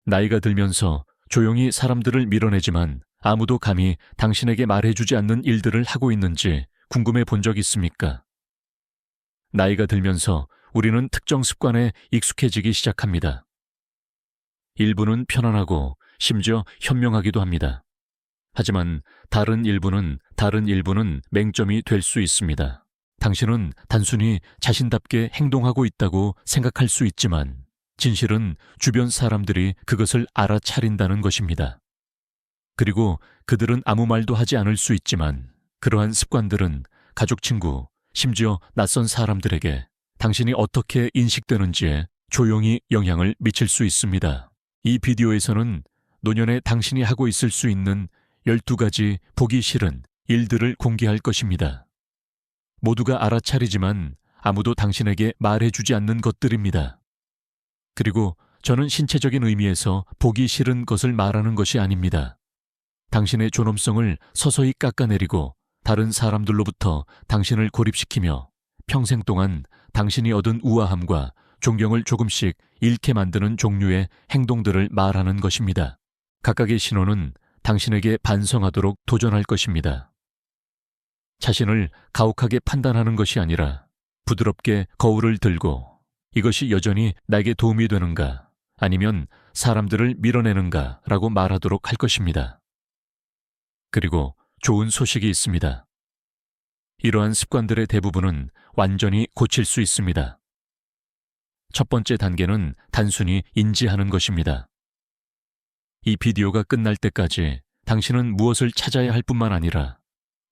나이가 들면서 조용히 사람들을 밀어내지만 아무도 감히 당신에게 말해주지 않는 일들을 하고 있는지 궁금해 본 적 있습니까? 나이가 들면서 우리는 특정 습관에 익숙해지기 시작합니다. 일부는 편안하고 심지어 현명하기도 합니다. 하지만 다른 일부는 맹점이 될 수 있습니다. 당신은 단순히 자신답게 행동하고 있다고 생각할 수 있지만 진실은 주변 사람들이 그것을 알아차린다는 것입니다. 그리고 그들은 아무 말도 하지 않을 수 있지만 그러한 습관들은 가족, 친구, 심지어 낯선 사람들에게 당신이 어떻게 인식되는지에 조용히 영향을 미칠 수 있습니다. 이 비디오에서는 노년에 당신이 하고 있을 수 있는 12가지 보기 싫은 일들을 공개할 것입니다. 모두가 알아차리지만 아무도 당신에게 말해주지 않는 것들입니다. 그리고 저는 신체적인 의미에서 보기 싫은 것을 말하는 것이 아닙니다. 당신의 존엄성을 서서히 깎아내리고 다른 사람들로부터 당신을 고립시키며 평생 동안 당신이 얻은 우아함과 존경을 조금씩 잃게 만드는 종류의 행동들을 말하는 것입니다. 각각의 신호는 당신에게 반성하도록 도전할 것입니다. 자신을 가혹하게 판단하는 것이 아니라 부드럽게 거울을 들고 이것이 여전히 나에게 도움이 되는가 아니면 사람들을 밀어내는가 라고 말하도록 할 것입니다. 그리고 좋은 소식이 있습니다. 이러한 습관들의 대부분은 완전히 고칠 수 있습니다. 첫 번째 단계는 단순히 인지하는 것입니다. 이 비디오가 끝날 때까지 당신은 무엇을 찾아야 할 뿐만 아니라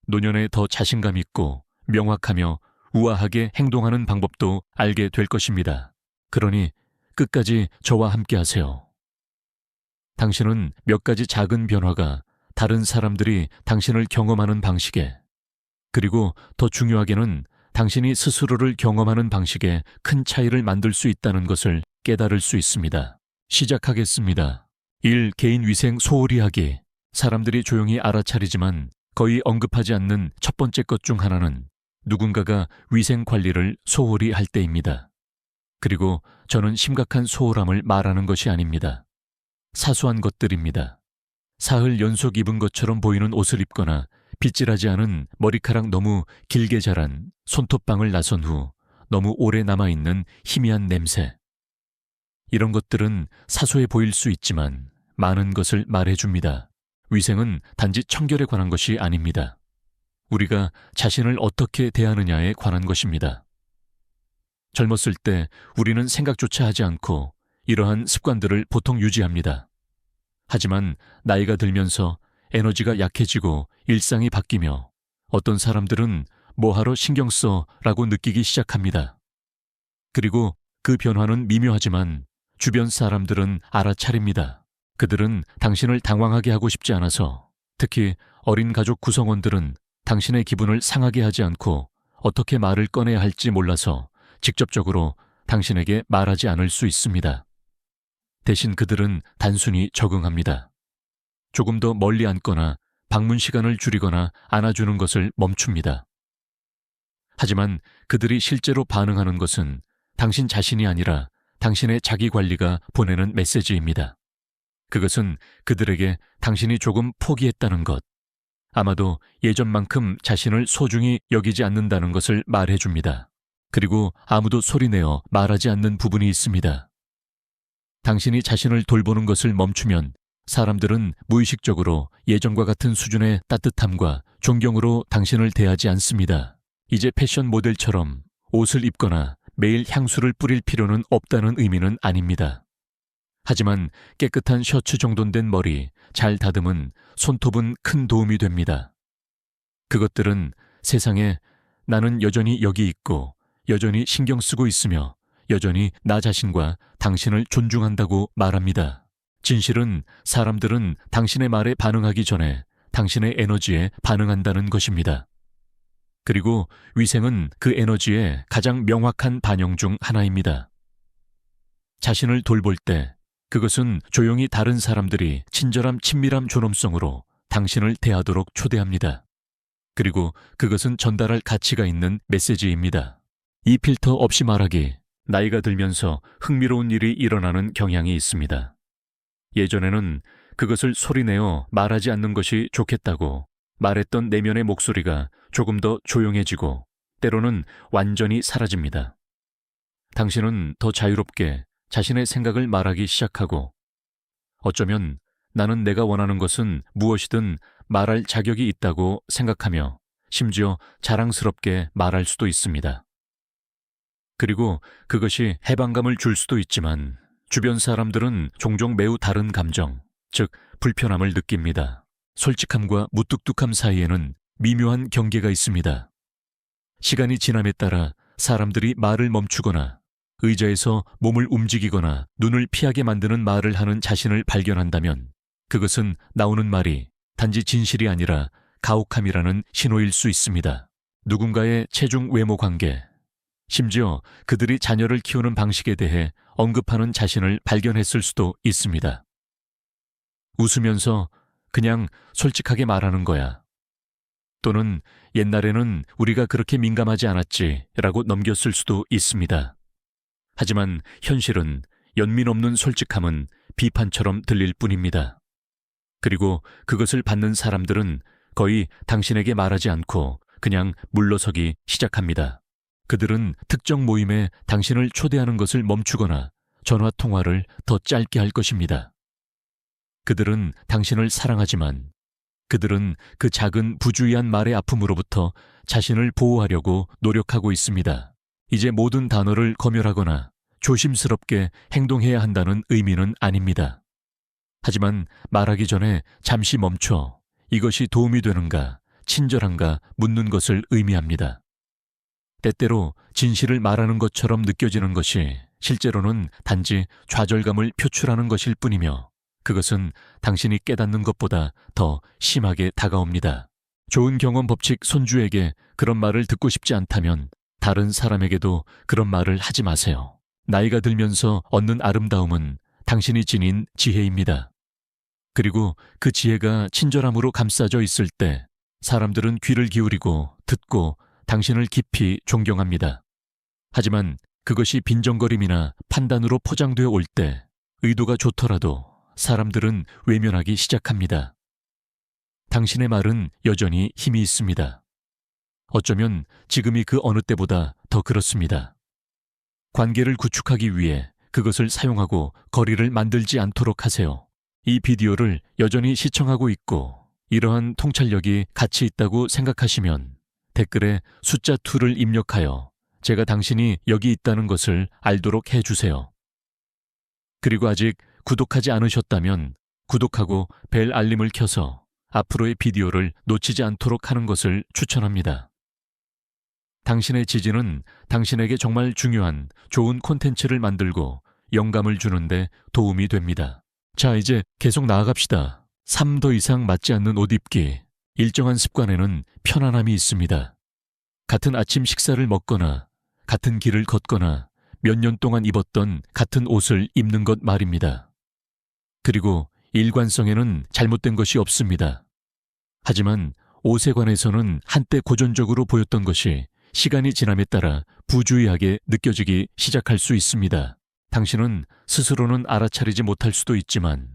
노년에 더 자신감 있고 명확하며 우아하게 행동하는 방법도 알게 될 것입니다. 그러니 끝까지 저와 함께 하세요. 당신은 몇 가지 작은 변화가 다른 사람들이 당신을 경험하는 방식에, 그리고 더 중요하게는 당신이 스스로를 경험하는 방식에 큰 차이를 만들 수 있다는 것을 깨달을 수 있습니다. 시작하겠습니다. 1. 개인 위생 소홀히 하기. 사람들이 조용히 알아차리지만 거의 언급하지 않는 첫 번째 것 중 하나는 누군가가 위생 관리를 소홀히 할 때입니다. 그리고 저는 심각한 소홀함을 말하는 것이 아닙니다. 사소한 것들입니다. 사흘 연속 입은 것처럼 보이는 옷을 입거나 빗질하지 않은 머리카락 너무 길게 자란 손톱방을 나선 후 너무 오래 남아있는 희미한 냄새. 이런 것들은 사소해 보일 수 있지만 많은 것을 말해줍니다. 위생은 단지 청결에 관한 것이 아닙니다. 우리가 자신을 어떻게 대하느냐에 관한 것입니다. 젊었을 때 우리는 생각조차 하지 않고 이러한 습관들을 보통 유지합니다. 하지만 나이가 들면서 에너지가 약해지고 일상이 바뀌며 어떤 사람들은 뭐하러 신경 써 라고 느끼기 시작합니다. 그리고 그 변화는 미묘하지만 주변 사람들은 알아차립니다. 그들은 당신을 당황하게 하고 싶지 않아서, 특히 어린 가족 구성원들은 당신의 기분을 상하게 하지 않고 어떻게 말을 꺼내야 할지 몰라서 직접적으로 당신에게 말하지 않을 수 있습니다. 대신 그들은 단순히 적응합니다. 조금 더 멀리 앉거나 방문 시간을 줄이거나 안아주는 것을 멈춥니다. 하지만 그들이 실제로 반응하는 것은 당신 자신이 아니라 당신의 자기 관리가 보내는 메시지입니다. 그것은 그들에게 당신이 조금 포기했다는 것, 아마도 예전만큼 자신을 소중히 여기지 않는다는 것을 말해줍니다. 그리고 아무도 소리내어 말하지 않는 부분이 있습니다. 당신이 자신을 돌보는 것을 멈추면 사람들은 무의식적으로 예전과 같은 수준의 따뜻함과 존경으로 당신을 대하지 않습니다. 이제 패션 모델처럼 옷을 입거나 매일 향수를 뿌릴 필요는 없다는 의미는 아닙니다. 하지만 깨끗한 셔츠 정돈 된 머리, 잘 다듬은 손톱은 큰 도움이 됩니다. 그것들은 세상에 나는 여전히 여기 있고 여전히 신경 쓰고 있으며 여전히 나 자신과 당신을 존중한다고 말합니다. 진실은 사람들은 당신의 말에 반응하기 전에 당신의 에너지에 반응한다는 것입니다. 그리고 위생은 그 에너지의 가장 명확한 반영 중 하나입니다. 자신을 돌볼 때 그것은 조용히 다른 사람들이 친절함, 친밀함, 존엄성으로 당신을 대하도록 초대합니다. 그리고 그것은 전달할 가치가 있는 메시지입니다. 이 필터 없이 말하기, 나이가 들면서 흥미로운 일이 일어나는 경향이 있습니다. 예전에는 그것을 소리내어 말하지 않는 것이 좋겠다고 말했던 내면의 목소리가 조금 더 조용해지고 때로는 완전히 사라집니다. 당신은 더 자유롭게 자신의 생각을 말하기 시작하고 어쩌면 나는 내가 원하는 것은 무엇이든 말할 자격이 있다고 생각하며 심지어 자랑스럽게 말할 수도 있습니다. 그리고 그것이 해방감을 줄 수도 있지만 주변 사람들은 종종 매우 다른 감정, 즉 불편함을 느낍니다. 솔직함과 무뚝뚝함 사이에는 미묘한 경계가 있습니다. 시간이 지남에 따라 사람들이 말을 멈추거나 의자에서 몸을 움직이거나 눈을 피하게 만드는 말을 하는 자신을 발견한다면 그것은 나오는 말이 단지 진실이 아니라 가혹함이라는 신호일 수 있습니다. 누군가의 체중 외모 관계, 심지어 그들이 자녀를 키우는 방식에 대해 언급하는 자신을 발견했을 수도 있습니다. 웃으면서 그냥 솔직하게 말하는 거야. 또는 옛날에는 우리가 그렇게 민감하지 않았지 라고 넘겼을 수도 있습니다. 하지만 현실은 연민 없는 솔직함은 비판처럼 들릴 뿐입니다. 그리고 그것을 받는 사람들은 거의 당신에게 말하지 않고 그냥 물러서기 시작합니다. 그들은 특정 모임에 당신을 초대하는 것을 멈추거나 전화 통화를 더 짧게 할 것입니다. 그들은 당신을 사랑하지만 그들은 그 작은 부주의한 말의 아픔으로부터 자신을 보호하려고 노력하고 있습니다. 이제 모든 단어를 검열하거나 조심스럽게 행동해야 한다는 의미는 아닙니다. 하지만 말하기 전에 잠시 멈춰 이것이 도움이 되는가, 친절한가 묻는 것을 의미합니다. 때때로 진실을 말하는 것처럼 느껴지는 것이 실제로는 단지 좌절감을 표출하는 것일 뿐이며 그것은 당신이 깨닫는 것보다 더 심하게 다가옵니다. 좋은 경험 법칙 손주에게 그런 말을 듣고 싶지 않다면 다른 사람에게도 그런 말을 하지 마세요. 나이가 들면서 얻는 아름다움은 당신이 지닌 지혜입니다. 그리고 그 지혜가 친절함으로 감싸져 있을 때 사람들은 귀를 기울이고 듣고 당신을 깊이 존경합니다. 하지만 그것이 빈정거림이나 판단으로 포장되어 올 때 의도가 좋더라도 사람들은 외면하기 시작합니다. 당신의 말은 여전히 힘이 있습니다. 어쩌면 지금이 그 어느 때보다 더 그렇습니다. 관계를 구축하기 위해 그것을 사용하고 거리를 만들지 않도록 하세요. 이 비디오를 여전히 시청하고 있고 이러한 통찰력이 가치 있다고 생각하시면 댓글에 숫자 2를 입력하여 제가 당신이 여기 있다는 것을 알도록 해주세요. 그리고 아직 구독하지 않으셨다면 구독하고 벨 알림을 켜서 앞으로의 비디오를 놓치지 않도록 하는 것을 추천합니다. 당신의 지지는 당신에게 정말 중요한 좋은 콘텐츠를 만들고 영감을 주는데 도움이 됩니다. 자, 이제 계속 나아갑시다. 3 더 이상 맞지 않는 옷 입기. 일정한 습관에는 편안함이 있습니다. 같은 아침 식사를 먹거나 같은 길을 걷거나 몇 년 동안 입었던 같은 옷을 입는 것 말입니다. 그리고 일관성에는 잘못된 것이 없습니다. 하지만 옷에 관해서는 한때 고전적으로 보였던 것이 시간이 지남에 따라 부주의하게 느껴지기 시작할 수 있습니다. 당신은 스스로는 알아차리지 못할 수도 있지만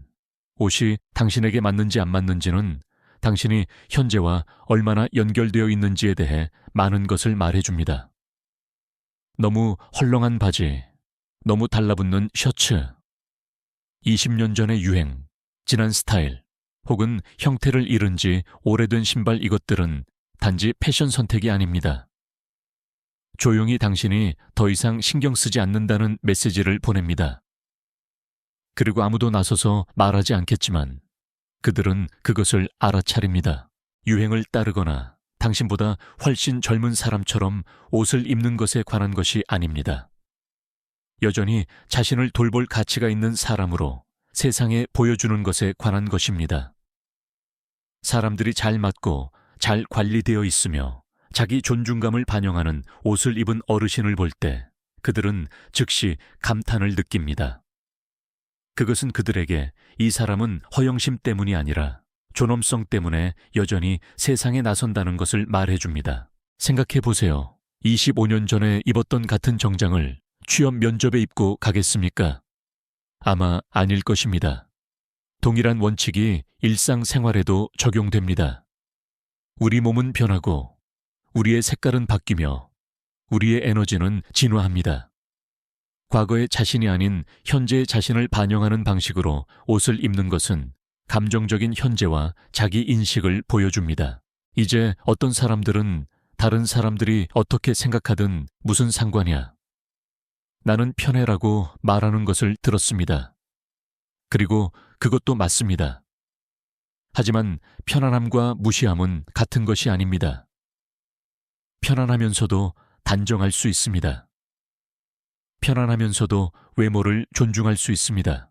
옷이 당신에게 맞는지 안 맞는지는 당신이 현재와 얼마나 연결되어 있는지에 대해 많은 것을 말해줍니다. 너무 헐렁한 바지, 너무 달라붙는 셔츠, 20년 전의 유행, 지난 스타일, 혹은 형태를 잃은 지 오래된 신발 이것들은 단지 패션 선택이 아닙니다. 조용히 당신이 더 이상 신경 쓰지 않는다는 메시지를 보냅니다. 그리고 아무도 나서서 말하지 않겠지만 그들은 그것을 알아차립니다. 유행을 따르거나 당신보다 훨씬 젊은 사람처럼 옷을 입는 것에 관한 것이 아닙니다. 여전히 자신을 돌볼 가치가 있는 사람으로 세상에 보여주는 것에 관한 것입니다. 사람들이 잘 맞고 잘 관리되어 있으며 자기 존중감을 반영하는 옷을 입은 어르신을 볼 때 그들은 즉시 감탄을 느낍니다. 그것은 그들에게 이 사람은 허영심 때문이 아니라 존엄성 때문에 여전히 세상에 나선다는 것을 말해줍니다. 생각해보세요. 25년 전에 입었던 같은 정장을 취업 면접에 입고 가겠습니까? 아마 아닐 것입니다. 동일한 원칙이 일상생활에도 적용됩니다. 우리 몸은 변하고 우리의 색깔은 바뀌며 우리의 에너지는 진화합니다. 과거의 자신이 아닌 현재의 자신을 반영하는 방식으로 옷을 입는 것은 감정적인 현재와 자기 인식을 보여줍니다. 이제 어떤 사람들은 다른 사람들이 어떻게 생각하든 무슨 상관이야. 나는 편해라고 말하는 것을 들었습니다. 그리고 그것도 맞습니다. 하지만 편안함과 무시함은 같은 것이 아닙니다. 편안하면서도 단정할 수 있습니다. 편안하면서도 외모를 존중할 수 있습니다.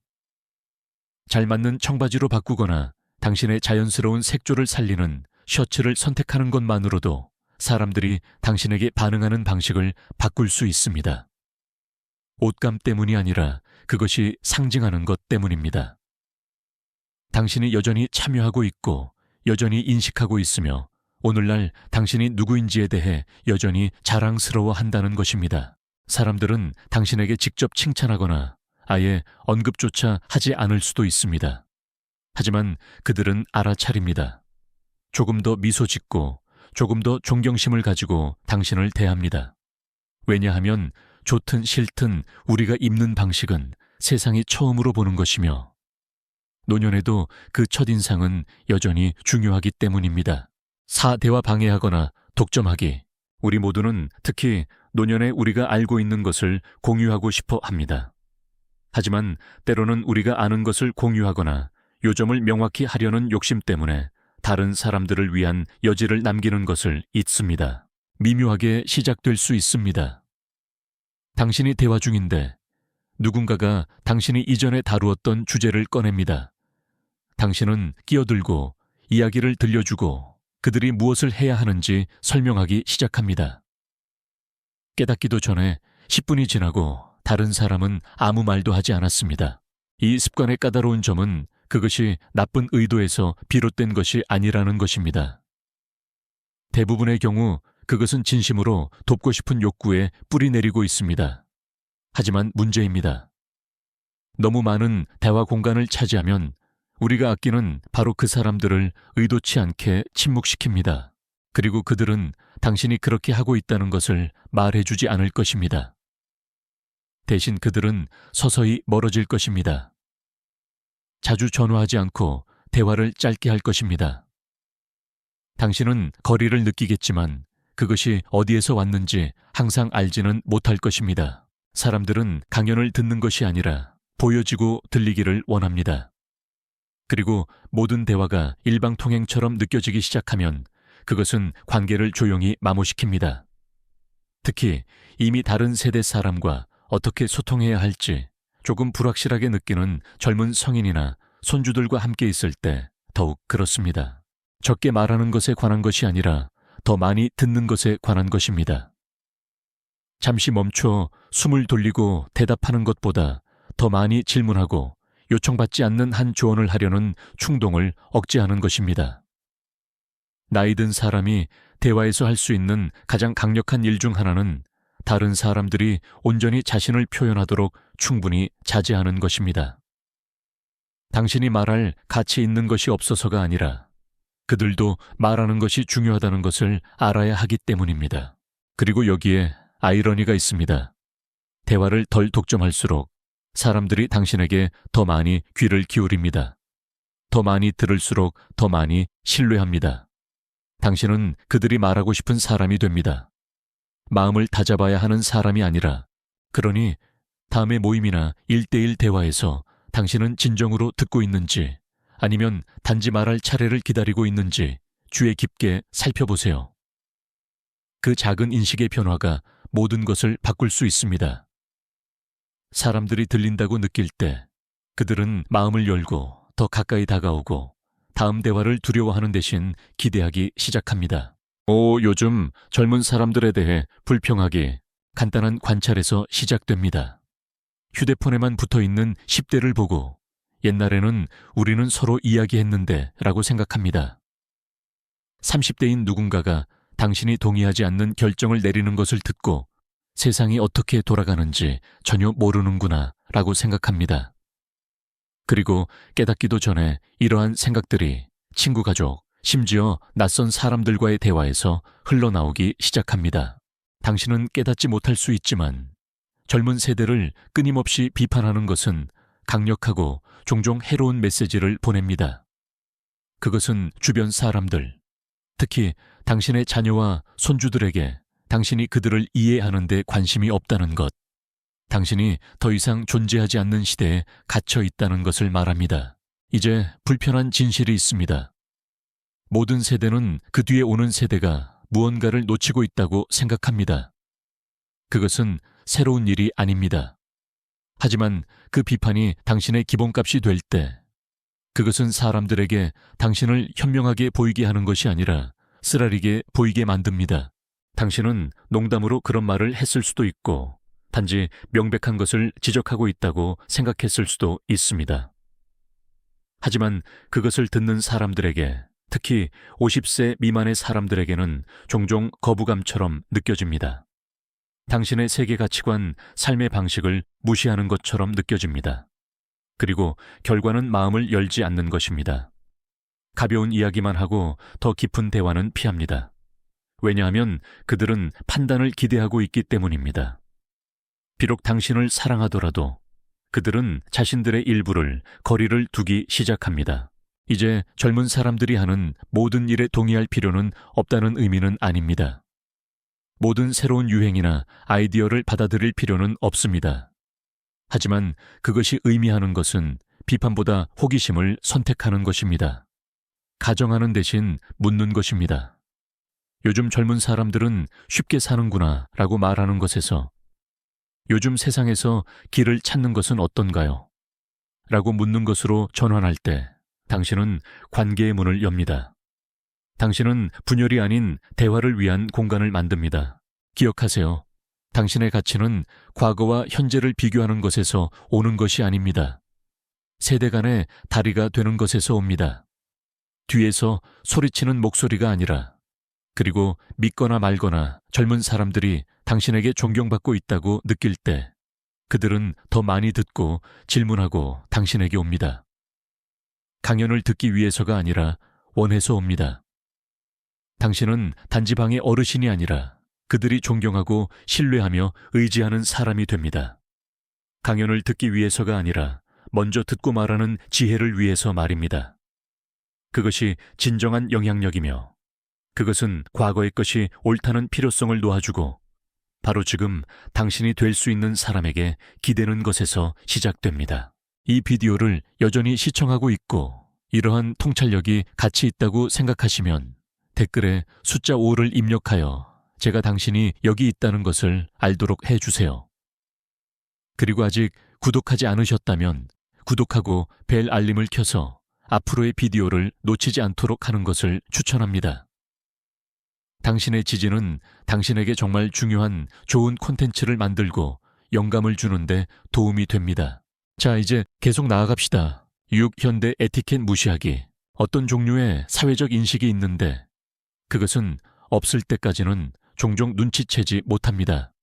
잘 맞는 청바지로 바꾸거나 당신의 자연스러운 색조를 살리는 셔츠를 선택하는 것만으로도 사람들이 당신에게 반응하는 방식을 바꿀 수 있습니다. 옷감 때문이 아니라 그것이 상징하는 것 때문입니다. 당신이 여전히 참여하고 있고 여전히 인식하고 있으며 오늘날 당신이 누구인지에 대해 여전히 자랑스러워 한다는 것입니다. 사람들은 당신에게 직접 칭찬하거나 아예 언급조차 하지 않을 수도 있습니다. 하지만 그들은 알아차립니다. 조금 더 미소 짓고 조금 더 존경심을 가지고 당신을 대합니다. 왜냐하면 좋든 싫든 우리가 입는 방식은 세상이 처음으로 보는 것이며 노년에도 그 첫인상은 여전히 중요하기 때문입니다. 사대화 방해하거나 독점하기. 우리 모두는 특히 노년에 우리가 알고 있는 것을 공유하고 싶어 합니다. 하지만 때로는 우리가 아는 것을 공유하거나 요점을 명확히 하려는 욕심 때문에 다른 사람들을 위한 여지를 남기는 것을 잊습니다. 미묘하게 시작될 수 있습니다. 당신이 대화 중인데 누군가가 당신이 이전에 다루었던 주제를 꺼냅니다. 당신은 끼어들고 이야기를 들려주고 그들이 무엇을 해야 하는지 설명하기 시작합니다. 깨닫기도 전에 10분이 지나고 다른 사람은 아무 말도 하지 않았습니다. 이 습관의 까다로운 점은 그것이 나쁜 의도에서 비롯된 것이 아니라는 것입니다. 대부분의 경우 그것은 진심으로 돕고 싶은 욕구에 뿌리 내리고 있습니다. 하지만 문제입니다. 너무 많은 대화 공간을 차지하면 우리가 아끼는 바로 그 사람들을 의도치 않게 침묵시킵니다. 그리고 그들은 당신이 그렇게 하고 있다는 것을 말해주지 않을 것입니다. 대신 그들은 서서히 멀어질 것입니다. 자주 전화하지 않고 대화를 짧게 할 것입니다. 당신은 거리를 느끼겠지만 그것이 어디에서 왔는지 항상 알지는 못할 것입니다. 사람들은 강연을 듣는 것이 아니라 보여지고 들리기를 원합니다. 그리고 모든 대화가 일방통행처럼 느껴지기 시작하면 그것은 관계를 조용히 마모시킵니다. 특히 이미 다른 세대 사람과 어떻게 소통해야 할지 조금 불확실하게 느끼는 젊은 성인이나 손주들과 함께 있을 때 더욱 그렇습니다. 적게 말하는 것에 관한 것이 아니라 더 많이 듣는 것에 관한 것입니다. 잠시 멈춰 숨을 돌리고 대답하는 것보다 더 많이 질문하고 요청받지 않는 한 조언을 하려는 충동을 억제하는 것입니다. 나이 든 사람이 대화에서 할 수 있는 가장 강력한 일 중 하나는 다른 사람들이 온전히 자신을 표현하도록 충분히 자제하는 것입니다. 당신이 말할 가치 있는 것이 없어서가 아니라 그들도 말하는 것이 중요하다는 것을 알아야 하기 때문입니다. 그리고 여기에 아이러니가 있습니다. 대화를 덜 독점할수록 사람들이 당신에게 더 많이 귀를 기울입니다. 더 많이 들을수록 더 많이 신뢰합니다. 당신은 그들이 말하고 싶은 사람이 됩니다. 마음을 다잡아야 하는 사람이 아니라, 그러니 다음의 모임이나 1대1 대화에서 당신은 진정으로 듣고 있는지 아니면 단지 말할 차례를 기다리고 있는지 주의 깊게 살펴보세요. 그 작은 인식의 변화가 모든 것을 바꿀 수 있습니다. 사람들이 들린다고 느낄 때 그들은 마음을 열고 더 가까이 다가오고 다음 대화를 두려워하는 대신 기대하기 시작합니다. 요즘 젊은 사람들에 대해 불평하기 간단한 관찰에서 시작됩니다. 휴대폰에만 붙어있는 10대를 보고 옛날에는 우리는 서로 이야기했는데 라고 생각합니다. 30대인 누군가가 당신이 동의하지 않는 결정을 내리는 것을 듣고 세상이 어떻게 돌아가는지 전혀 모르는구나 라고 생각합니다. 그리고 깨닫기도 전에 이러한 생각들이 친구 가족, 심지어 낯선 사람들과의 대화에서 흘러나오기 시작합니다. 당신은 깨닫지 못할 수 있지만 젊은 세대를 끊임없이 비판하는 것은 강력하고 종종 해로운 메시지를 보냅니다. 그것은 주변 사람들, 특히 당신의 자녀와 손주들에게 당신이 그들을 이해하는 데 관심이 없다는 것, 당신이 더 이상 존재하지 않는 시대에 갇혀 있다는 것을 말합니다. 이제 불편한 진실이 있습니다. 모든 세대는 그 뒤에 오는 세대가 무언가를 놓치고 있다고 생각합니다. 그것은 새로운 일이 아닙니다. 하지만 그 비판이 당신의 기본값이 될 때, 그것은 사람들에게 당신을 현명하게 보이게 하는 것이 아니라 쓰라리게 보이게 만듭니다. 당신은 농담으로 그런 말을 했을 수도 있고, 단지 명백한 것을 지적하고 있다고 생각했을 수도 있습니다. 하지만 그것을 듣는 사람들에게, 특히 50세 미만의 사람들에게는 종종 거부감처럼 느껴집니다. 당신의 세계 가치관, 삶의 방식을 무시하는 것처럼 느껴집니다. 그리고 결과는 마음을 열지 않는 것입니다. 가벼운 이야기만 하고 더 깊은 대화는 피합니다. 왜냐하면 그들은 판단을 기대하고 있기 때문입니다. 비록 당신을 사랑하더라도 그들은 자신들의 일부를 거리를 두기 시작합니다. 이제 젊은 사람들이 하는 모든 일에 동의할 필요는 없다는 의미는 아닙니다. 모든 새로운 유행이나 아이디어를 받아들일 필요는 없습니다. 하지만 그것이 의미하는 것은 비판보다 호기심을 선택하는 것입니다. 가정하는 대신 묻는 것입니다. 요즘 젊은 사람들은 쉽게 사는구나 라고 말하는 것에서 요즘 세상에서 길을 찾는 것은 어떤가요? 라고 묻는 것으로 전환할 때 당신은 관계의 문을 엽니다. 당신은 분열이 아닌 대화를 위한 공간을 만듭니다. 기억하세요. 당신의 가치는 과거와 현재를 비교하는 것에서 오는 것이 아닙니다. 세대 간의 다리가 되는 것에서 옵니다. 뒤에서 소리치는 목소리가 아니라, 그리고 믿거나 말거나 젊은 사람들이 당신에게 존경받고 있다고 느낄 때 그들은 더 많이 듣고 질문하고 당신에게 옵니다. 강연을 듣기 위해서가 아니라 원해서 옵니다. 당신은 단지방의 어르신이 아니라 그들이 존경하고 신뢰하며 의지하는 사람이 됩니다. 강연을 듣기 위해서가 아니라 먼저 듣고 말하는 지혜를 위해서 말입니다. 그것이 진정한 영향력이며 그것은 과거의 것이 옳다는 필요성을 놓아주고 바로 지금 당신이 될 수 있는 사람에게 기대는 것에서 시작됩니다. 이 비디오를 여전히 시청하고 있고 이러한 통찰력이 가치 있다고 생각하시면 댓글에 숫자 5를 입력하여 제가 당신이 여기 있다는 것을 알도록 해주세요. 그리고 아직 구독하지 않으셨다면 구독하고 벨 알림을 켜서 앞으로의 비디오를 놓치지 않도록 하는 것을 추천합니다. 당신의 지지는 당신에게 정말 중요한 좋은 콘텐츠를 만들고 영감을 주는데 도움이 됩니다. 자, 이제 계속 나아갑시다. 6. 현대 에티켓 무시하기. 어떤 종류의 사회적 인식이 있는데 그것은 없을 때까지는 종종 눈치채지 못합니다.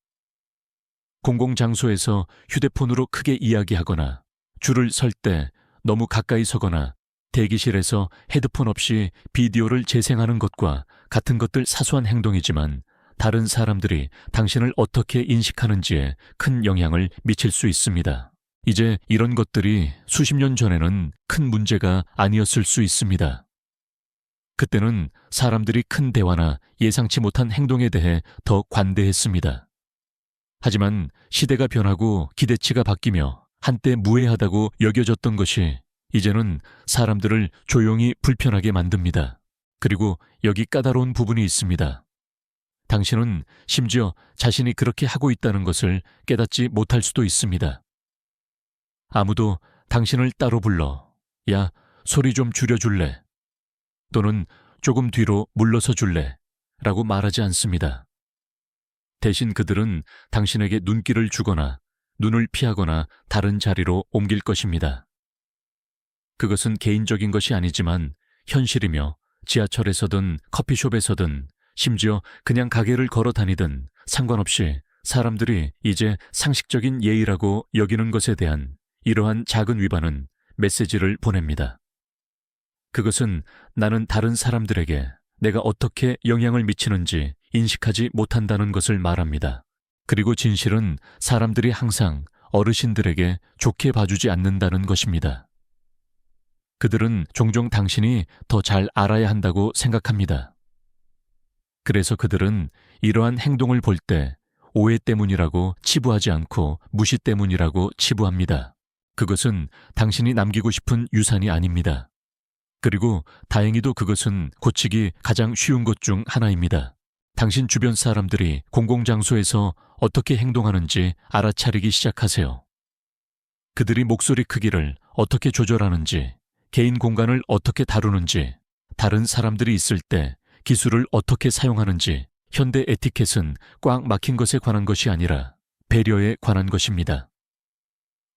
공공장소에서 휴대폰으로 크게 이야기하거나 줄을 설 때 너무 가까이 서거나 대기실에서 헤드폰 없이 비디오를 재생하는 것과 같은 것들 사소한 행동이지만 다른 사람들이 당신을 어떻게 인식하는지에 큰 영향을 미칠 수 있습니다. 이제 이런 것들이 수십 년 전에는 큰 문제가 아니었을 수 있습니다. 그때는 사람들이 큰 대화나 예상치 못한 행동에 대해 더 관대했습니다. 하지만 시대가 변하고 기대치가 바뀌며 한때 무해하다고 여겨졌던 것이 이제는 사람들을 조용히 불편하게 만듭니다. 그리고 여기 까다로운 부분이 있습니다. 당신은 심지어 자신이 그렇게 하고 있다는 것을 깨닫지 못할 수도 있습니다. 아무도 당신을 따로 불러 야, 소리 좀 줄여줄래? 또는 조금 뒤로 물러서 줄래? 라고 말하지 않습니다. 대신 그들은 당신에게 눈길을 주거나 눈을 피하거나 다른 자리로 옮길 것입니다. 그것은 개인적인 것이 아니지만 현실이며 지하철에서든 커피숍에서든 심지어 그냥 가게를 걸어 다니든 상관없이 사람들이 이제 상식적인 예의라고 여기는 것에 대한 이러한 작은 위반은 메시지를 보냅니다. 그것은 나는 다른 사람들에게 내가 어떻게 영향을 미치는지 인식하지 못한다는 것을 말합니다. 그리고 진실은 사람들이 항상 어르신들에게 좋게 봐주지 않는다는 것입니다. 그들은 종종 당신이 더 잘 알아야 한다고 생각합니다. 그래서 그들은 이러한 행동을 볼 때 오해 때문이라고 치부하지 않고 무시 때문이라고 치부합니다. 그것은 당신이 남기고 싶은 유산이 아닙니다. 그리고 다행히도 그것은 고치기 가장 쉬운 것 중 하나입니다. 당신 주변 사람들이 공공장소에서 어떻게 행동하는지 알아차리기 시작하세요. 그들이 목소리 크기를 어떻게 조절하는지, 개인 공간을 어떻게 다루는지, 다른 사람들이 있을 때 기술을 어떻게 사용하는지, 현대 에티켓은 꽉 막힌 것에 관한 것이 아니라 배려에 관한 것입니다.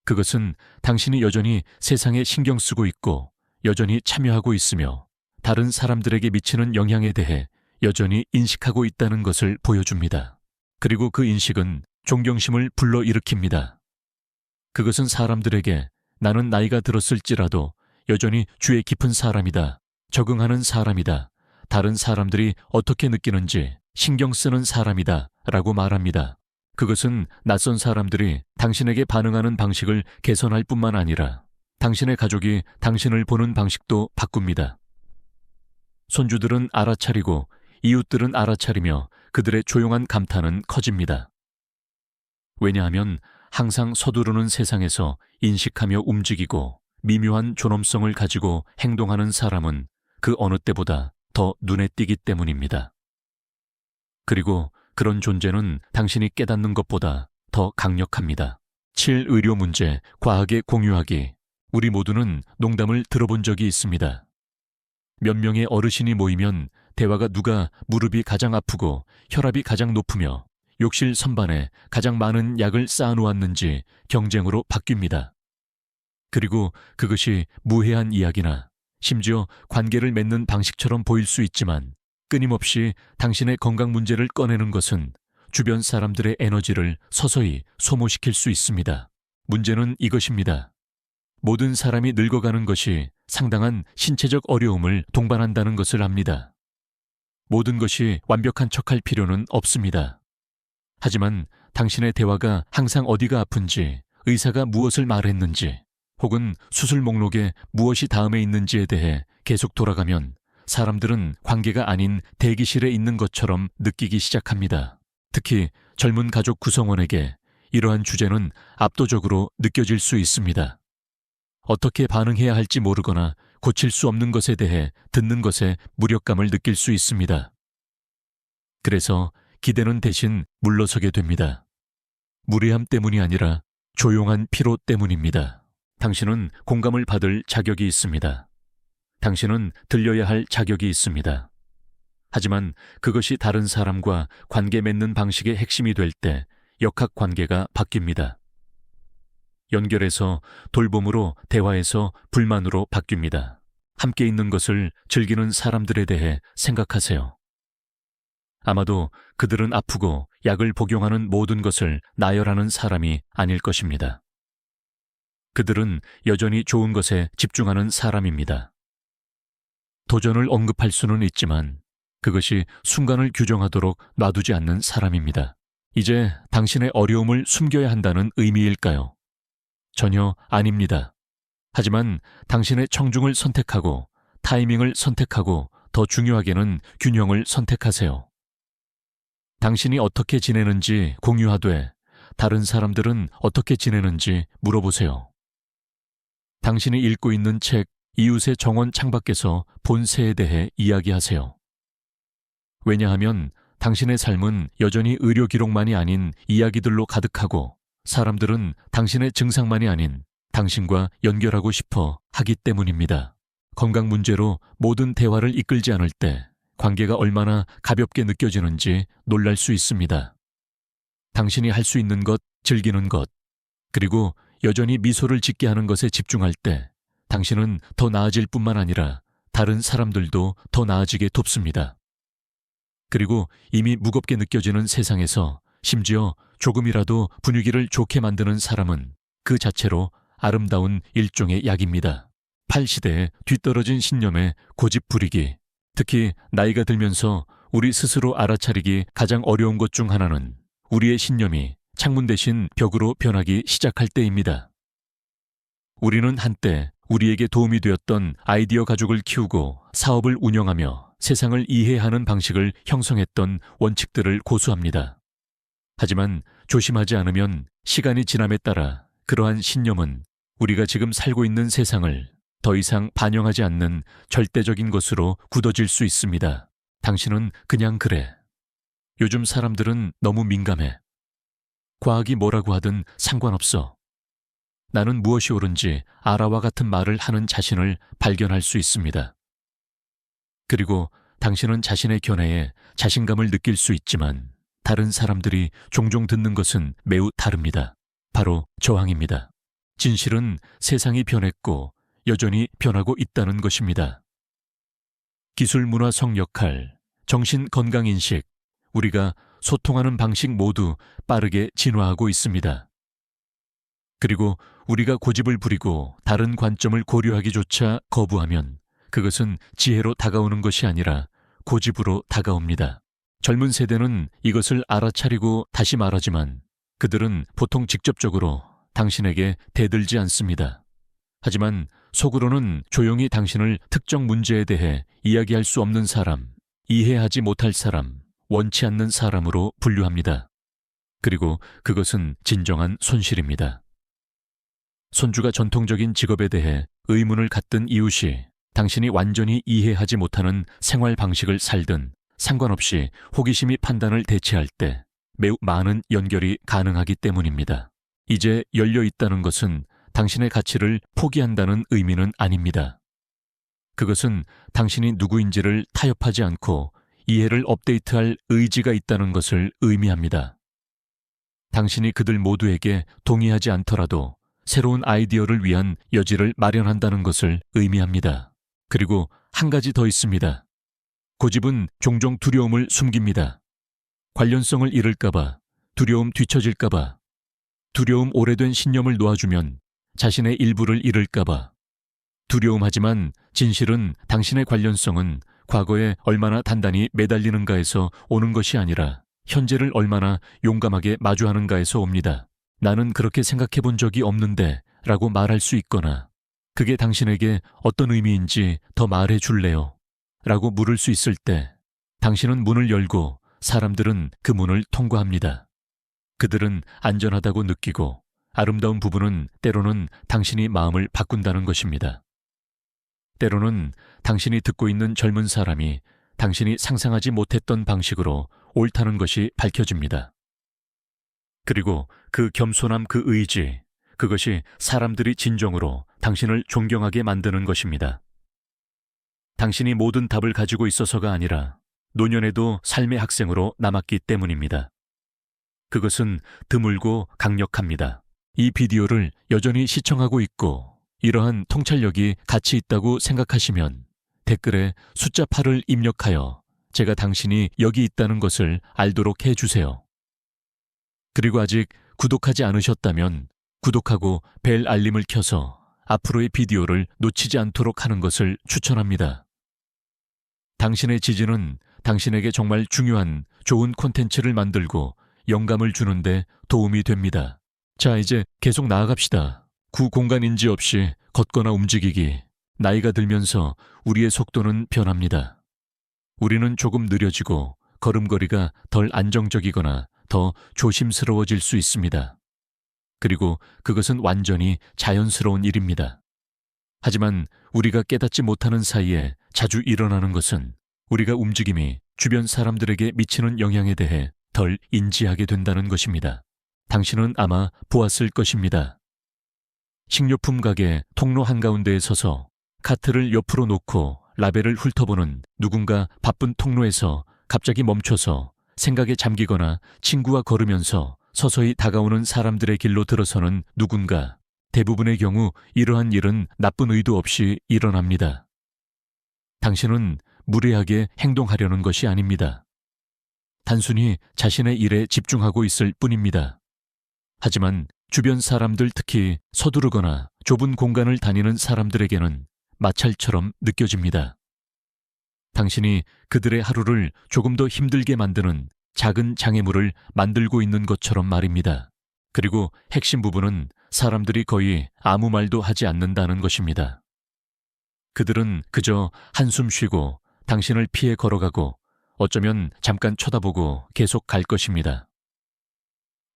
그것은 당신이 여전히 세상에 신경 쓰고 있고 여전히 참여하고 있으며 다른 사람들에게 미치는 영향에 대해 여전히 인식하고 있다는 것을 보여줍니다. 그리고 그 인식은 존경심을 불러일으킵니다. 그것은 사람들에게 나는 나이가 들었을지라도 여전히 주의 깊은 사람이다, 적응하는 사람이다, 다른 사람들이 어떻게 느끼는지 신경 쓰는 사람이다 라고 말합니다. 그것은 낯선 사람들이 당신에게 반응하는 방식을 개선할 뿐만 아니라 당신의 가족이 당신을 보는 방식도 바꿉니다. 손주들은 알아차리고 이웃들은 알아차리며 그들의 조용한 감탄은 커집니다. 왜냐하면 항상 서두르는 세상에서 인식하며 움직이고 미묘한 존엄성을 가지고 행동하는 사람은 그 어느 때보다 더 눈에 띄기 때문입니다. 그리고 그런 존재는 당신이 깨닫는 것보다 더 강력합니다. 7. 의료 문제, 과하게 공유하기. 우리 모두는 농담을 들어본 적이 있습니다. 몇 명의 어르신이 모이면 대화가 누가 무릎이 가장 아프고 혈압이 가장 높으며 욕실 선반에 가장 많은 약을 쌓아놓았는지 경쟁으로 바뀝니다. 그리고 그것이 무해한 이야기나 심지어 관계를 맺는 방식처럼 보일 수 있지만 끊임없이 당신의 건강 문제를 꺼내는 것은 주변 사람들의 에너지를 서서히 소모시킬 수 있습니다. 문제는 이것입니다. 모든 사람이 늙어가는 것이 상당한 신체적 어려움을 동반한다는 것을 압니다. 모든 것이 완벽한 척할 필요는 없습니다. 하지만 당신의 대화가 항상 어디가 아픈지, 의사가 무엇을 말했는지, 혹은 수술 목록에 무엇이 다음에 있는지에 대해 계속 돌아가면 사람들은 관계가 아닌 대기실에 있는 것처럼 느끼기 시작합니다. 특히 젊은 가족 구성원에게 이러한 주제는 압도적으로 느껴질 수 있습니다. 어떻게 반응해야 할지 모르거나 고칠 수 없는 것에 대해 듣는 것에 무력감을 느낄 수 있습니다. 그래서 기대는 대신 물러서게 됩니다. 무례함 때문이 아니라 조용한 피로 때문입니다. 당신은 공감을 받을 자격이 있습니다. 당신은 들려야 할 자격이 있습니다. 하지만 그것이 다른 사람과 관계 맺는 방식의 핵심이 될 때 역학관계가 바뀝니다. 연결에서 돌봄으로 대화에서 불만으로 바뀝니다. 함께 있는 것을 즐기는 사람들에 대해 생각하세요. 아마도 그들은 아프고 약을 복용하는 모든 것을 나열하는 사람이 아닐 것입니다. 그들은 여전히 좋은 것에 집중하는 사람입니다. 도전을 언급할 수는 있지만 그것이 순간을 규정하도록 놔두지 않는 사람입니다. 이제 당신의 어려움을 숨겨야 한다는 의미일까요? 전혀 아닙니다. 하지만 당신의 청중을 선택하고 타이밍을 선택하고 더 중요하게는 균형을 선택하세요. 당신이 어떻게 지내는지 공유하되 다른 사람들은 어떻게 지내는지 물어보세요. 당신이 읽고 있는 책 이웃의 정원 창밖에서 본 새에 대해 이야기하세요. 왜냐하면 당신의 삶은 여전히 의료 기록만이 아닌 이야기들로 가득하고 사람들은 당신의 증상만이 아닌 당신과 연결하고 싶어 하기 때문입니다. 건강 문제로 모든 대화를 이끌지 않을 때 관계가 얼마나 가볍게 느껴지는지 놀랄 수 있습니다. 당신이 할 수 있는 것, 즐기는 것, 그리고 여전히 미소를 짓게 하는 것에 집중할 때 당신은 더 나아질 뿐만 아니라 다른 사람들도 더 나아지게 돕습니다. 그리고 이미 무겁게 느껴지는 세상에서 심지어 조금이라도 분위기를 좋게 만드는 사람은 그 자체로 아름다운 일종의 약입니다. 8시대에 뒤떨어진 신념에 고집 부리기, 특히 나이가 들면서 우리 스스로 알아차리기 가장 어려운 것 중 하나는 우리의 신념이 창문 대신 벽으로 변하기 시작할 때입니다. 우리는 한때 우리에게 도움이 되었던 아이디어 가족을 키우고 사업을 운영하며 세상을 이해하는 방식을 형성했던 원칙들을 고수합니다. 하지만 조심하지 않으면 시간이 지남에 따라 그러한 신념은 우리가 지금 살고 있는 세상을 더 이상 반영하지 않는 절대적인 것으로 굳어질 수 있습니다. 당신은 그냥 그래. 요즘 사람들은 너무 민감해. 과학이 뭐라고 하든 상관없어. 나는 무엇이 옳은지 알아와 같은 말을 하는 자신을 발견할 수 있습니다. 그리고 당신은 자신의 견해에 자신감을 느낄 수 있지만 다른 사람들이 종종 듣는 것은 매우 다릅니다. 바로 저항입니다. 진실은 세상이 변했고 여전히 변하고 있다는 것입니다. 기술, 문화, 성, 역할, 정신, 건강, 인식, 우리가 소통하는 방식 모두 빠르게 진화하고 있습니다. 그리고 우리가 고집을 부리고 다른 관점을 고려하기조차 거부하면 그것은 지혜로 다가오는 것이 아니라 고집으로 다가옵니다. 젊은 세대는 이것을 알아차리고 다시 말하지만 그들은 보통 직접적으로 당신에게 대들지 않습니다. 하지만 속으로는 조용히 당신을 특정 문제에 대해 이야기할 수 없는 사람, 이해하지 못할 사람, 원치 않는 사람으로 분류합니다. 그리고 그것은 진정한 손실입니다. 손주가 전통적인 직업에 대해 의문을 갖던 이웃이 당신이 완전히 이해하지 못하는 생활 방식을 살든 상관없이 호기심이 판단을 대체할 때 매우 많은 연결이 가능하기 때문입니다. 이제 열려 있다는 것은 당신의 가치를 포기한다는 의미는 아닙니다. 그것은 당신이 누구인지를 타협하지 않고 이해를 업데이트할 의지가 있다는 것을 의미합니다. 당신이 그들 모두에게 동의하지 않더라도 새로운 아이디어를 위한 여지를 마련한다는 것을 의미합니다. 그리고 한 가지 더 있습니다. 고집은 종종 두려움을 숨깁니다. 관련성을 잃을까봐, 두려움 뒤처질까봐, 두려움 오래된 신념을 놓아주면 자신의 일부를 잃을까봐. 두려움하지만 진실은 당신의 관련성은 과거에 얼마나 단단히 매달리는가에서 오는 것이 아니라 현재를 얼마나 용감하게 마주하는가에서 옵니다. 나는 그렇게 생각해 본 적이 없는데 라고 말할 수 있거나 그게 당신에게 어떤 의미인지 더 말해 줄래요? 라고 물을 수 있을 때 당신은 문을 열고 사람들은 그 문을 통과합니다. 그들은 안전하다고 느끼고 아름다운 부분은 때로는 당신이 마음을 바꾼다는 것입니다. 때로는 당신이 듣고 있는 젊은 사람이 당신이 상상하지 못했던 방식으로 옳다는 것이 밝혀집니다. 그리고 그 겸손함, 그 의지, 그것이 사람들이 진정으로 당신을 존경하게 만드는 것입니다. 당신이 모든 답을 가지고 있어서가 아니라 노년에도 삶의 학생으로 남았기 때문입니다. 그것은 드물고 강력합니다. 이 비디오를 여전히 시청하고 있고 이러한 통찰력이 가치 있다고 생각하시면 댓글에 숫자 8을 입력하여 제가 당신이 여기 있다는 것을 알도록 해주세요. 그리고 아직 구독하지 않으셨다면 구독하고 벨 알림을 켜서 앞으로의 비디오를 놓치지 않도록 하는 것을 추천합니다. 당신의 지지는 당신에게 정말 중요한 좋은 콘텐츠를 만들고 영감을 주는데 도움이 됩니다. 자, 이제 계속 나아갑시다. 구공간인지 없이 걷거나 움직이기. 나이가 들면서 우리의 속도는 변합니다. 우리는 조금 느려지고 걸음걸이가 덜 안정적이거나 더 조심스러워질 수 있습니다. 그리고 그것은 완전히 자연스러운 일입니다. 하지만 우리가 깨닫지 못하는 사이에 자주 일어나는 것은 우리가 움직임이 주변 사람들에게 미치는 영향에 대해 덜 인지하게 된다는 것입니다. 당신은 아마 보았을 것입니다. 식료품 가게 통로 한가운데에 서서 카트를 옆으로 놓고 라벨을 훑어보는 누군가 바쁜 통로에서 갑자기 멈춰서 생각에 잠기거나 친구와 걸으면서 서서히 다가오는 사람들의 길로 들어서는 누군가. 대부분의 경우 이러한 일은 나쁜 의도 없이 일어납니다. 당신은 무례하게 행동하려는 것이 아닙니다. 단순히 자신의 일에 집중하고 있을 뿐입니다. 하지만 주변 사람들, 특히 서두르거나 좁은 공간을 다니는 사람들에게는 마찰처럼 느껴집니다. 당신이 그들의 하루를 조금 더 힘들게 만드는 작은 장애물을 만들고 있는 것처럼 말입니다. 그리고 핵심 부분은 사람들이 거의 아무 말도 하지 않는다는 것입니다. 그들은 그저 한숨 쉬고 당신을 피해 걸어가고 어쩌면 잠깐 쳐다보고 계속 갈 것입니다.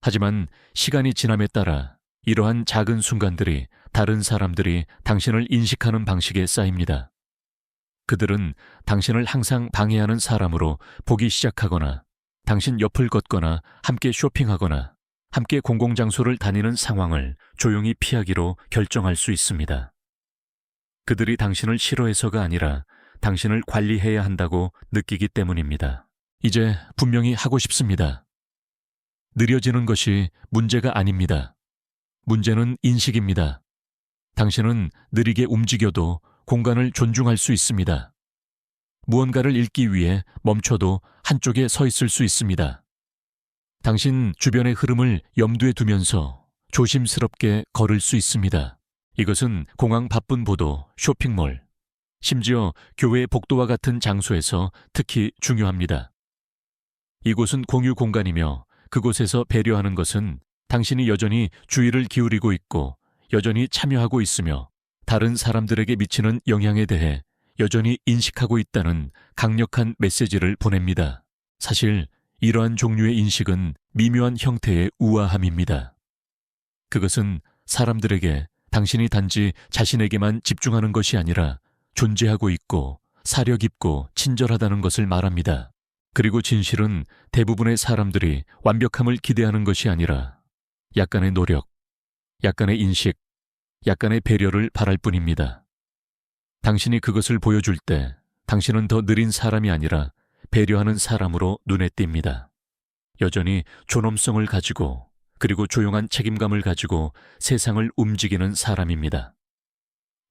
하지만 시간이 지남에 따라 이러한 작은 순간들이 다른 사람들이 당신을 인식하는 방식에 쌓입니다. 그들은 당신을 항상 방해하는 사람으로 보기 시작하거나 당신 옆을 걷거나 함께 쇼핑하거나 함께 공공장소를 다니는 상황을 조용히 피하기로 결정할 수 있습니다. 그들이 당신을 싫어해서가 아니라 당신을 관리해야 한다고 느끼기 때문입니다. 이제 분명히 하고 싶습니다. 느려지는 것이 문제가 아닙니다. 문제는 인식입니다. 당신은 느리게 움직여도 공간을 존중할 수 있습니다. 무언가를 읽기 위해 멈춰도 한쪽에 서 있을 수 있습니다. 당신 주변의 흐름을 염두에 두면서 조심스럽게 걸을 수 있습니다. 이것은 공항 바쁜 보도, 쇼핑몰, 심지어 교회 복도와 같은 장소에서 특히 중요합니다. 이곳은 공유 공간이며 그곳에서 배려하는 것은 당신이 여전히 주의를 기울이고 있고 여전히 참여하고 있으며 다른 사람들에게 미치는 영향에 대해 여전히 인식하고 있다는 강력한 메시지를 보냅니다. 사실 이러한 종류의 인식은 미묘한 형태의 우아함입니다. 그것은 사람들에게 당신이 단지 자신에게만 집중하는 것이 아니라 존재하고 있고 사려 깊고 친절하다는 것을 말합니다. 그리고 진실은 대부분의 사람들이 완벽함을 기대하는 것이 아니라 약간의 노력, 약간의 인식, 약간의 배려를 바랄 뿐입니다. 당신이 그것을 보여줄 때 당신은 더 느린 사람이 아니라 배려하는 사람으로 눈에 띕니다. 여전히 존엄성을 가지고 그리고 조용한 책임감을 가지고 세상을 움직이는 사람입니다.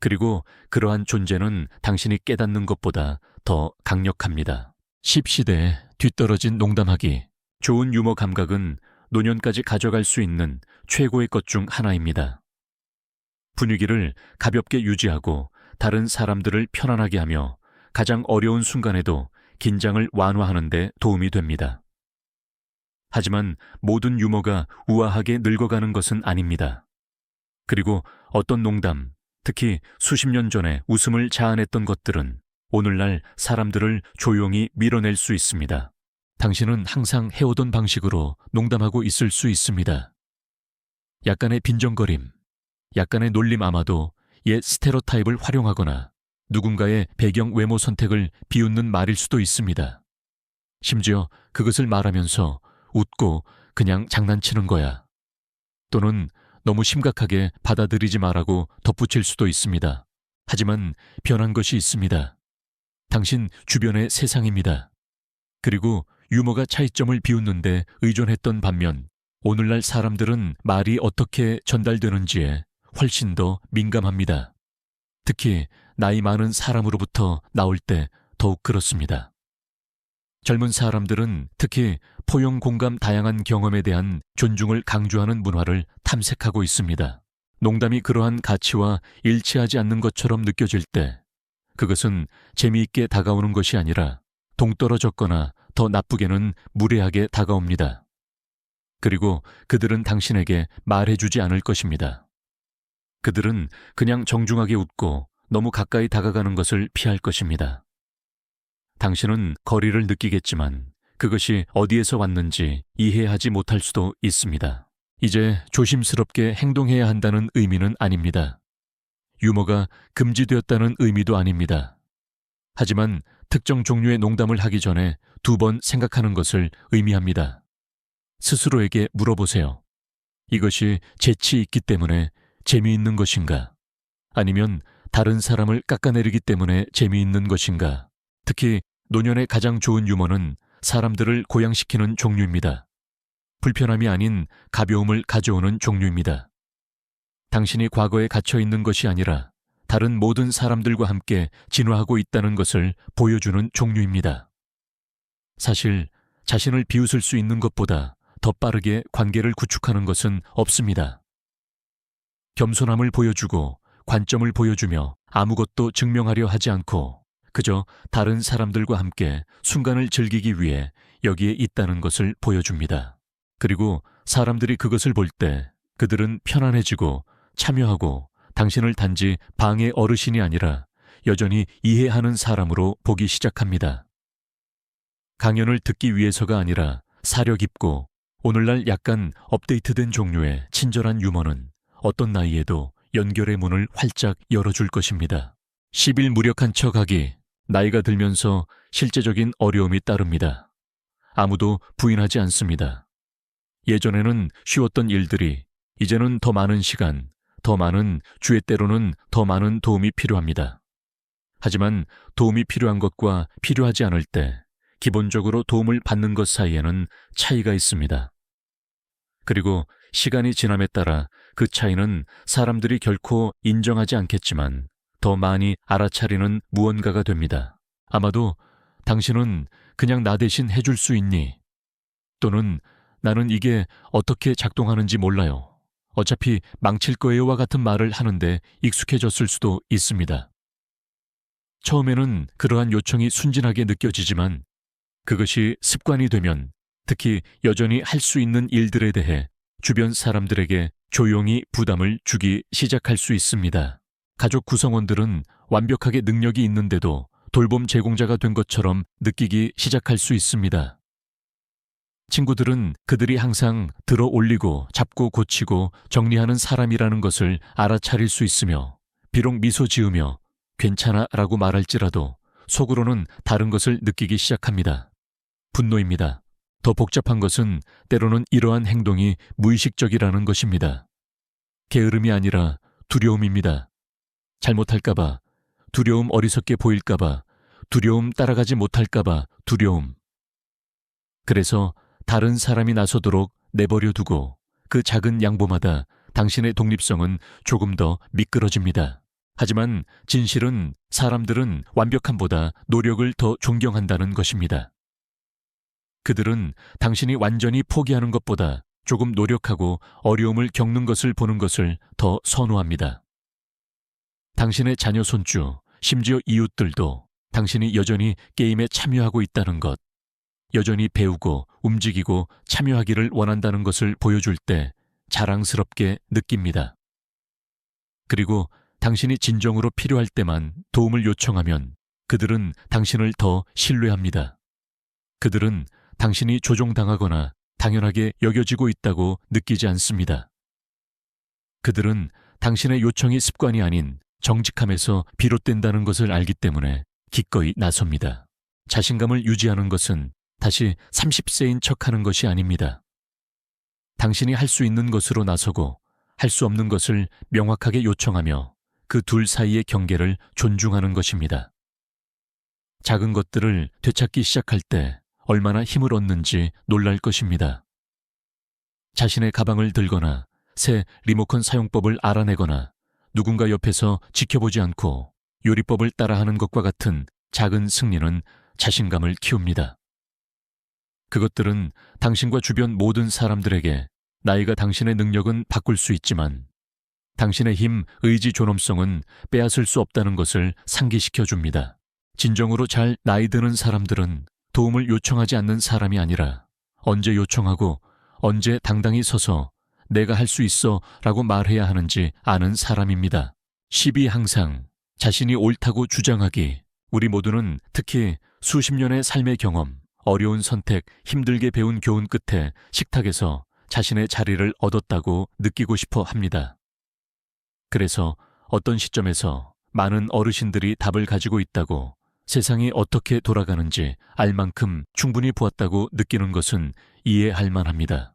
그리고 그러한 존재는 당신이 깨닫는 것보다 더 강력합니다. 10시대에 뒤떨어진 농담하기, 좋은 유머 감각은 노년까지 가져갈 수 있는 최고의 것 중 하나입니다. 분위기를 가볍게 유지하고 다른 사람들을 편안하게 하며 가장 어려운 순간에도 긴장을 완화하는 데 도움이 됩니다. 하지만 모든 유머가 우아하게 늙어가는 것은 아닙니다. 그리고 어떤 농담, 특히 수십 년 전에 웃음을 자아냈던 것들은 오늘날 사람들을 조용히 밀어낼 수 있습니다. 당신은 항상 해오던 방식으로 농담하고 있을 수 있습니다. 약간의 빈정거림, 약간의 놀림 아마도 옛 스테레오타입을 활용하거나 누군가의 배경 외모 선택을 비웃는 말일 수도 있습니다. 심지어 그것을 말하면서 웃고 그냥 장난치는 거야. 또는 너무 심각하게 받아들이지 말라고 덧붙일 수도 있습니다. 하지만 변한 것이 있습니다. 당신 주변의 세상입니다. 그리고 유머가 차이점을 비웃는데 의존했던 반면 오늘날 사람들은 말이 어떻게 전달되는지에 훨씬 더 민감합니다. 특히 나이 많은 사람으로부터 나올 때 더욱 그렇습니다. 젊은 사람들은 특히 포용 공감 다양한 경험에 대한 존중을 강조하는 문화를 탐색하고 있습니다. 농담이 그러한 가치와 일치하지 않는 것처럼 느껴질 때 그것은 재미있게 다가오는 것이 아니라 동떨어졌거나 더 나쁘게는 무례하게 다가옵니다. 그리고 그들은 당신에게 말해주지 않을 것입니다. 그들은 그냥 정중하게 웃고 너무 가까이 다가가는 것을 피할 것입니다. 당신은 거리를 느끼겠지만 그것이 어디에서 왔는지 이해하지 못할 수도 있습니다. 이제 조심스럽게 행동해야 한다는 의미는 아닙니다. 유머가 금지되었다는 의미도 아닙니다. 하지만 특정 종류의 농담을 하기 전에 2번 생각하는 것을 의미합니다. 스스로에게 물어보세요. 이것이 재치 있기 때문에 재미있는 것인가? 아니면 다른 사람을 깎아내리기 때문에 재미있는 것인가? 특히 노년의 가장 좋은 유머는 사람들을 고양시키는 종류입니다. 불편함이 아닌 가벼움을 가져오는 종류입니다. 당신이 과거에 갇혀 있는 것이 아니라 다른 모든 사람들과 함께 진화하고 있다는 것을 보여주는 종류입니다. 사실 자신을 비웃을 수 있는 것보다 더 빠르게 관계를 구축하는 것은 없습니다. 겸손함을 보여주고 관점을 보여주며 아무것도 증명하려 하지 않고 그저 다른 사람들과 함께 순간을 즐기기 위해 여기에 있다는 것을 보여줍니다. 그리고 사람들이 그것을 볼 때 그들은 편안해지고 참여하고 당신을 단지 방의 어르신이 아니라 여전히 이해하는 사람으로 보기 시작합니다. 강연을 듣기 위해서가 아니라 사려 깊고 오늘날 약간 업데이트된 종류의 친절한 유머는 어떤 나이에도 연결의 문을 활짝 열어줄 것입니다. 10일 무력한 척하기, 나이가 들면서 실제적인 어려움이 따릅니다. 아무도 부인하지 않습니다. 예전에는 쉬웠던 일들이 이제는 더 많은 시간, 더 많은 주의 때로는 더 많은 도움이 필요합니다. 하지만 도움이 필요한 것과 필요하지 않을 때 기본적으로 도움을 받는 것 사이에는 차이가 있습니다. 그리고 시간이 지남에 따라 그 차이는 사람들이 결코 인정하지 않겠지만 더 많이 알아차리는 무언가가 됩니다. 아마도 당신은 그냥 나 대신 해줄 수 있니? 또는 나는 이게 어떻게 작동하는지 몰라요. 어차피 망칠 거예요와 같은 말을 하는데 익숙해졌을 수도 있습니다. 처음에는 그러한 요청이 순진하게 느껴지지만 그것이 습관이 되면 특히 여전히 할 수 있는 일들에 대해 주변 사람들에게 조용히 부담을 주기 시작할 수 있습니다. 가족 구성원들은 완벽하게 능력이 있는데도 돌봄 제공자가 된 것처럼 느끼기 시작할 수 있습니다. 친구들은 그들이 항상 들어 올리고 잡고 고치고 정리하는 사람이라는 것을 알아차릴 수 있으며 비록 미소 지으며 괜찮아 라고 말할지라도 속으로는 다른 것을 느끼기 시작합니다. 분노입니다. 더 복잡한 것은 때로는 이러한 행동이 무의식적이라는 것입니다. 게으름이 아니라 두려움입니다. 잘못할까봐, 두려움 어리석게 보일까봐, 두려움 따라가지 못할까봐 두려움. 그래서 다른 사람이 나서도록 내버려 두고 그 작은 양보마다 당신의 독립성은 조금 더 미끄러집니다. 하지만 진실은 사람들은 완벽함보다 노력을 더 존경한다는 것입니다. 그들은 당신이 완전히 포기하는 것보다 조금 노력하고 어려움을 겪는 것을 보는 것을 더 선호합니다. 당신의 자녀 손주, 심지어 이웃들도 당신이 여전히 게임에 참여하고 있다는 것, 여전히 배우고 움직이고 참여하기를 원한다는 것을 보여줄 때 자랑스럽게 느낍니다. 그리고 당신이 진정으로 필요할 때만 도움을 요청하면 그들은 당신을 더 신뢰합니다. 그들은 당신이 조종당하거나 당연하게 여겨지고 있다고 느끼지 않습니다. 그들은 당신의 요청이 습관이 아닌 정직함에서 비롯된다는 것을 알기 때문에 기꺼이 나섭니다. 자신감을 유지하는 것은 다시 30세인 척하는 것이 아닙니다. 당신이 할 수 있는 것으로 나서고 할 수 없는 것을 명확하게 요청하며 그 둘 사이의 경계를 존중하는 것입니다. 작은 것들을 되찾기 시작할 때 얼마나 힘을 얻는지 놀랄 것입니다. 자신의 가방을 들거나 새 리모컨 사용법을 알아내거나 누군가 옆에서 지켜보지 않고 요리법을 따라하는 것과 같은 작은 승리는 자신감을 키웁니다. 그것들은 당신과 주변 모든 사람들에게 나이가 당신의 능력은 바꿀 수 있지만 당신의 힘, 의지, 존엄성은 빼앗을 수 없다는 것을 상기시켜 줍니다. 진정으로 잘 나이 드는 사람들은 도움을 요청하지 않는 사람이 아니라 언제 요청하고 언제 당당히 서서 내가 할 수 있어 라고 말해야 하는지 아는 사람입니다. 10이 항상 자신이 옳다고 주장하기. 우리 모두는 특히 수십 년의 삶의 경험, 어려운 선택, 힘들게 배운 교훈 끝에 식탁에서 자신의 자리를 얻었다고 느끼고 싶어 합니다. 그래서 어떤 시점에서 많은 어르신들이 답을 가지고 있다고 세상이 어떻게 돌아가는지 알 만큼 충분히 보았다고 느끼는 것은 이해할 만합니다.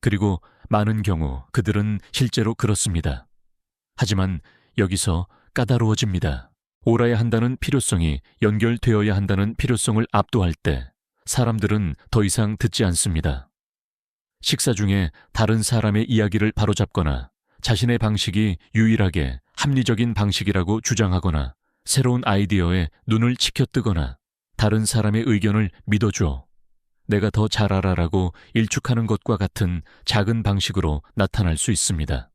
그리고 많은 경우 그들은 실제로 그렇습니다. 하지만 여기서 까다로워집니다. 옳아야 한다는 필요성이 연결되어야 한다는 필요성을 압도할 때 사람들은 더 이상 듣지 않습니다. 식사 중에 다른 사람의 이야기를 바로잡거나 자신의 방식이 유일하게 합리적인 방식이라고 주장하거나 새로운 아이디어에 눈을 치켜뜨거나 다른 사람의 의견을 믿어줘. 내가 더 잘 알아라고 일축하는 것과 같은 작은 방식으로 나타날 수 있습니다.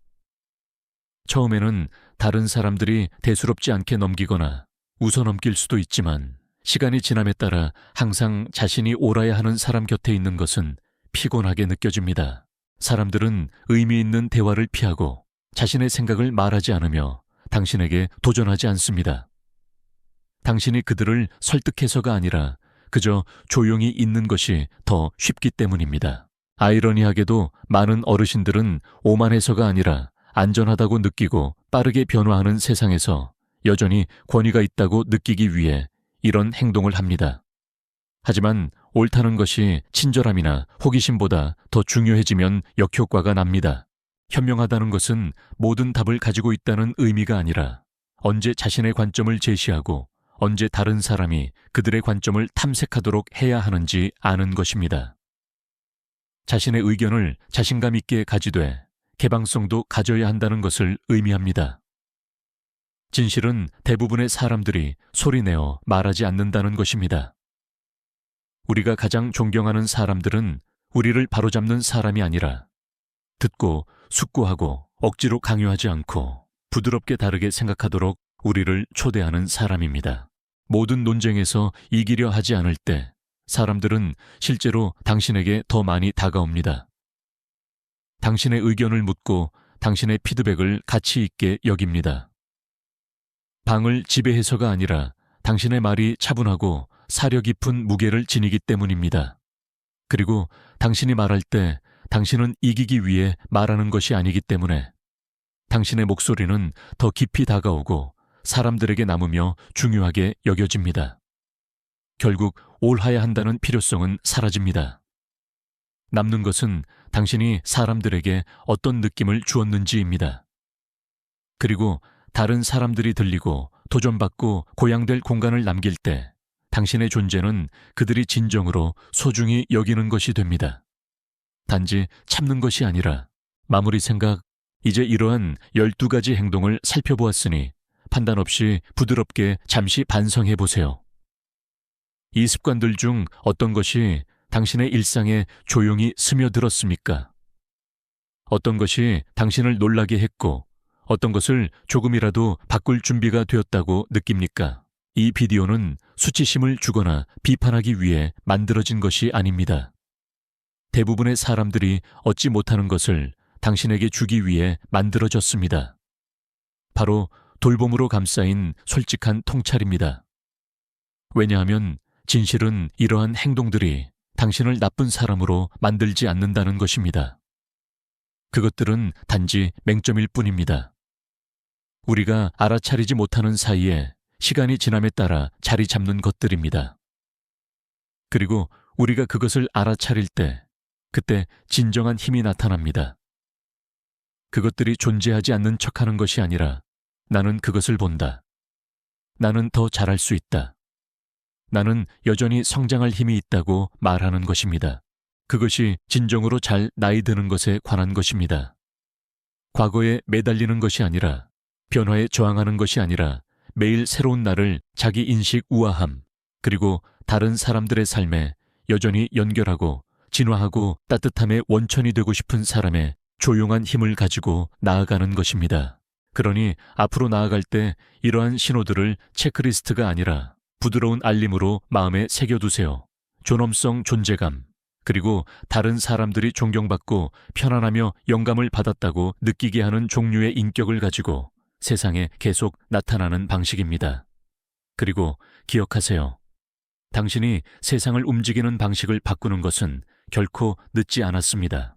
처음에는 다른 사람들이 대수롭지 않게 넘기거나 웃어넘길 수도 있지만 시간이 지남에 따라 항상 자신이 옳아야 하는 사람 곁에 있는 것은 피곤하게 느껴집니다. 사람들은 의미 있는 대화를 피하고 자신의 생각을 말하지 않으며 당신에게 도전하지 않습니다. 당신이 그들을 설득해서가 아니라 그저 조용히 있는 것이 더 쉽기 때문입니다. 아이러니하게도 많은 어르신들은 오만해서가 아니라 안전하다고 느끼고 빠르게 변화하는 세상에서 여전히 권위가 있다고 느끼기 위해 이런 행동을 합니다. 하지만 옳다는 것이 친절함이나 호기심보다 더 중요해지면 역효과가 납니다. 현명하다는 것은 모든 답을 가지고 있다는 의미가 아니라 언제 자신의 관점을 제시하고 언제 다른 사람이 그들의 관점을 탐색하도록 해야 하는지 아는 것입니다. 자신의 의견을 자신감 있게 가지되 개방성도 가져야 한다는 것을 의미합니다. 진실은 대부분의 사람들이 소리내어 말하지 않는다는 것입니다. 우리가 가장 존경하는 사람들은 우리를 바로잡는 사람이 아니라 듣고 숙고하고 억지로 강요하지 않고 부드럽게 다르게 생각하도록 우리를 초대하는 사람입니다. 모든 논쟁에서 이기려 하지 않을 때 사람들은 실제로 당신에게 더 많이 다가옵니다. 당신의 의견을 묻고 당신의 피드백을 가치 있게 여깁니다. 방을 지배해서가 아니라 당신의 말이 차분하고 사려 깊은 무게를 지니기 때문입니다. 그리고 당신이 말할 때 당신은 이기기 위해 말하는 것이 아니기 때문에 당신의 목소리는 더 깊이 다가오고 사람들에게 남으며 중요하게 여겨집니다. 결국 옳아야 한다는 필요성은 사라집니다. 남는 것은 당신이 사람들에게 어떤 느낌을 주었는지입니다. 그리고 다른 사람들이 들리고 도전받고 고양될 공간을 남길 때 당신의 존재는 그들이 진정으로 소중히 여기는 것이 됩니다. 단지 참는 것이 아니라 마무리 생각, 이제 이러한 12가지 행동을 살펴보았으니 판단 없이 부드럽게 잠시 반성해 보세요. 이 습관들 중 어떤 것이 당신의 일상에 조용히 스며들었습니까? 어떤 것이 당신을 놀라게 했고 어떤 것을 조금이라도 바꿀 준비가 되었다고 느낍니까? 이 비디오는 수치심을 주거나 비판하기 위해 만들어진 것이 아닙니다. 대부분의 사람들이 얻지 못하는 것을 당신에게 주기 위해 만들어졌습니다. 바로 돌봄으로 감싸인 솔직한 통찰입니다. 왜냐하면 진실은 이러한 행동들이 당신을 나쁜 사람으로 만들지 않는다는 것입니다. 그것들은 단지 맹점일 뿐입니다. 우리가 알아차리지 못하는 사이에 시간이 지남에 따라 자리 잡는 것들입니다. 그리고 우리가 그것을 알아차릴 때, 그때 진정한 힘이 나타납니다. 그것들이 존재하지 않는 척하는 것이 아니라 나는 그것을 본다. 나는 더 잘할 수 있다. 나는 여전히 성장할 힘이 있다고 말하는 것입니다. 그것이 진정으로 잘 나이 드는 것에 관한 것입니다. 과거에 매달리는 것이 아니라 변화에 저항하는 것이 아니라 매일 새로운 나를 자기 인식 우아함 그리고 다른 사람들의 삶에 여전히 연결하고 진화하고 따뜻함의 원천이 되고 싶은 사람의 조용한 힘을 가지고 나아가는 것입니다. 그러니 앞으로 나아갈 때 이러한 신호들을 체크리스트가 아니라 부드러운 알림으로 마음에 새겨두세요. 존엄성, 존재감, 그리고 다른 사람들이 존경받고 편안하며 영감을 받았다고 느끼게 하는 종류의 인격을 가지고 세상에 계속 나타나는 방식입니다. 그리고 기억하세요. 당신이 세상을 움직이는 방식을 바꾸는 것은 결코 늦지 않았습니다.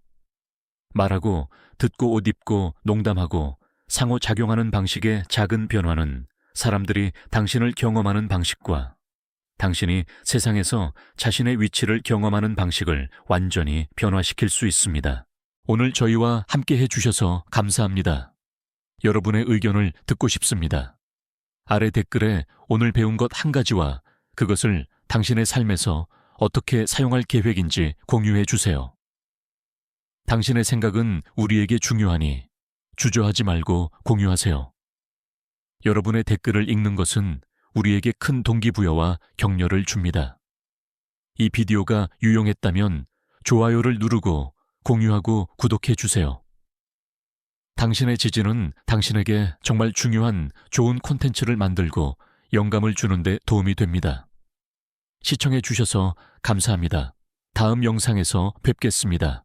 말하고, 듣고 옷 입고, 농담하고, 상호작용하는 방식의 작은 변화는 사람들이 당신을 경험하는 방식과 당신이 세상에서 자신의 위치를 경험하는 방식을 완전히 변화시킬 수 있습니다. 오늘 저희와 함께 해주셔서 감사합니다. 여러분의 의견을 듣고 싶습니다. 아래 댓글에 오늘 배운 것 한 가지와 그것을 당신의 삶에서 어떻게 사용할 계획인지 공유해 주세요. 당신의 생각은 우리에게 중요하니 주저하지 말고 공유하세요. 여러분의 댓글을 읽는 것은 우리에게 큰 동기부여와 격려를 줍니다. 이 비디오가 유용했다면 좋아요를 누르고 공유하고 구독해 주세요. 당신의 지지는 당신에게 정말 중요한 좋은 콘텐츠를 만들고 영감을 주는데 도움이 됩니다. 시청해 주셔서 감사합니다. 다음 영상에서 뵙겠습니다.